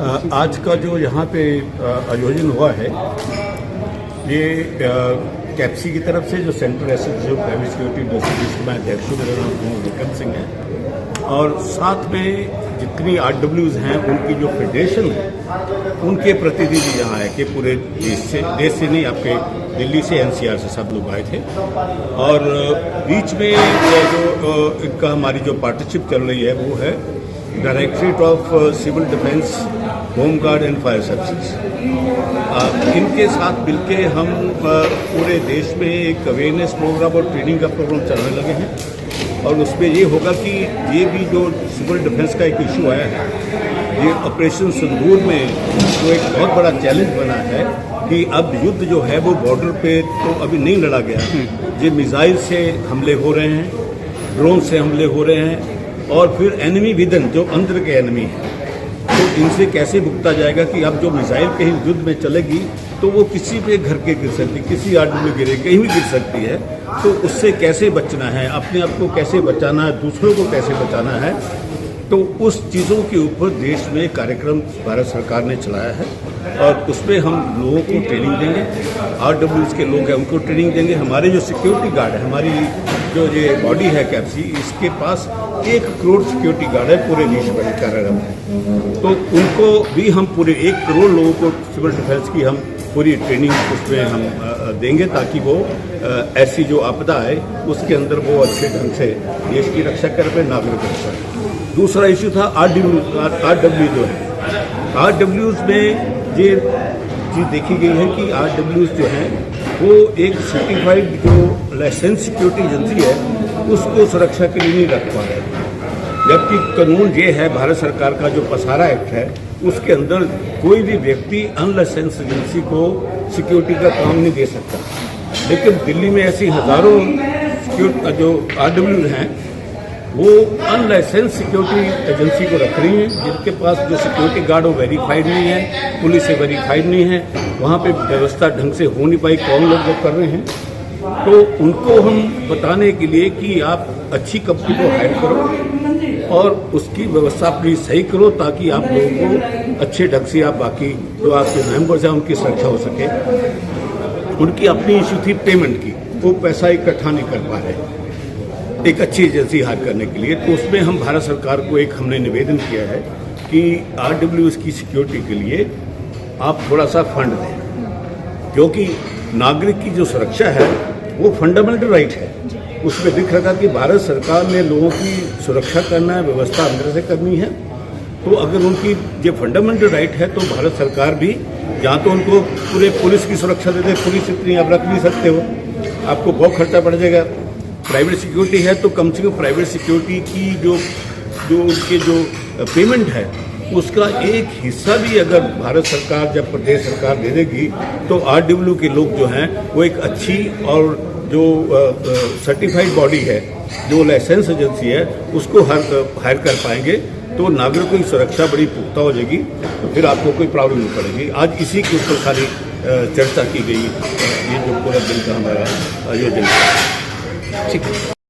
आज का जो यहाँ पे आयोजन हुआ है ये कैप्सी की तरफ से जो central association of private security industry जिसमें अध्यक्ष मेरा नाम विक्रम सिंह है और साथ में जितनी RWs हैं उनकी जो फेडरेशन है उनके प्रतिनिधि यहाँ आए कि पूरे देश से नहीं आपके दिल्ली से NCR से सब लोग आए थे। और बीच में जो इनका हमारी जो पार्टनरशिप चल रही है वो है directorate of civil defence, home guard and fire services. इनके साथ मिलके हम पूरे देश में एक अवेयरनेस प्रोग्राम और ट्रेनिंग का प्रोग्राम चलाने लगे हैं और उसमें ये होगा कि ये भी जो सिविल डिफेंस का एक इशू आया है, ये ऑपरेशन सिंदूर में जो एक बहुत बड़ा चैलेंज बना है कि अब युद्ध जो है वो बॉर्डर पे तो अभी नहीं लड़ा गया, ये मिसाइल से हमले हो रहे हैं, ड्रोन से हमले हो रहे हैं और फिर एनिमी विदन जो अंदर के एनिमी हैं, तो इनसे कैसे भुगता जाएगा कि अब जो मिसाइल कहीं युद्ध में चलेगी तो वो किसी पे घर के गिर सकती, किसी आदमी में गिरे, कहीं भी गिर सकती है। तो उससे कैसे बचना है, अपने आप को कैसे बचाना है, दूसरों को कैसे बचाना है, तो उस चीज़ों के ऊपर देश में कार्यक्रम भारत सरकार ने चलाया है और उसमें हम लोगों को ट्रेनिंग देंगे। RWs के लोग हैं उनको ट्रेनिंग देंगे। हमारे जो सिक्योरिटी गार्ड है, हमारी जो ये बॉडी है कैप्सी, इसके पास 1 करोड़ सिक्योरिटी गार्ड है पूरे देश में कार्यरत है, तो उनको भी हम पूरे 1 करोड़ लोगों को सिविल डिफेंस की हम पूरी ट्रेनिंग उसमें हम देंगे ताकि वो ऐसी जो आपदा है उसके अंदर वो अच्छे ढंग से देश की रक्षा कर पाए, नागरिक रक्षा। दूसरा इशू था RW जो है, RWs में ये चीज़ देखी गई है कि RWs जो हैं वो एक सर्टिफाइड जो लाइसेंस सिक्योरिटी एजेंसी है उसको सुरक्षा के लिए नहीं रख पा रहे, जबकि कानून ये है भारत सरकार का जो पसारा एक्ट है उसके अंदर कोई भी व्यक्ति अनलाइसेंस एजेंसी को सिक्योरिटी का काम नहीं दे सकता। लेकिन दिल्ली में ऐसी हज़ारों जो RWs हैं वो अनलाइसेंस सिक्योरिटी एजेंसी को रख रही हैं, जिनके पास जो सिक्योरिटी गार्ड वो वेरीफाइड नहीं है, पुलिस से वेरीफाइड नहीं है, वहाँ पे व्यवस्था ढंग से हो नहीं पाई, कौन लोग वो कर रहे हैं। तो उनको हम बताने के लिए कि आप अच्छी कंपनी को हायर करो और उसकी व्यवस्था अपनी सही करो ताकि आप लोगों को अच्छे ढंग से आप बाकी जो आपके मेंबर्स हैं उनकी सुरक्षा हो सके। उनकी अपनी इशू थी पेमेंट की, वो पैसा इकट्ठा नहीं कर पा रहे एक अच्छी एजेंसी हायर करने के लिए, तो उसमें हम भारत सरकार को एक हमने निवेदन किया है कि RWs की सिक्योरिटी के लिए आप थोड़ा सा फंड दें, क्योंकि नागरिक की जो सुरक्षा है वो फंडामेंटल राइट है। उसमें दिख रहा था कि भारत सरकार ने लोगों की सुरक्षा करना है, व्यवस्था अंदर से करनी है, तो अगर उनकी ये फंडामेंटल राइट है तो भारत सरकार भी या तो उनको पूरे पुलिस की सुरक्षा दे दे, पुलिस इतनी आप रख नहीं सकते हो, आपको बहुत खर्चा पड़ जाएगा। प्राइवेट सिक्योरिटी है तो कम से कम प्राइवेट सिक्योरिटी की जो उनके जो पेमेंट है उसका एक हिस्सा भी अगर भारत सरकार जब प्रदेश सरकार दे देगी तो RW के लोग जो हैं वो एक अच्छी और जो सर्टिफाइड बॉडी है, जो लाइसेंस एजेंसी है, उसको हायर कर पाएंगे, तो नागरिकों की सुरक्षा बड़ी पुख्ता हो जाएगी, तो फिर आपको कोई प्रॉब्लम नहीं पड़ेगी। आज इसी के ऊपर सारी चर्चा की गई, ये जो पूरा दिन का हमारा आयोजन है। ठीक है।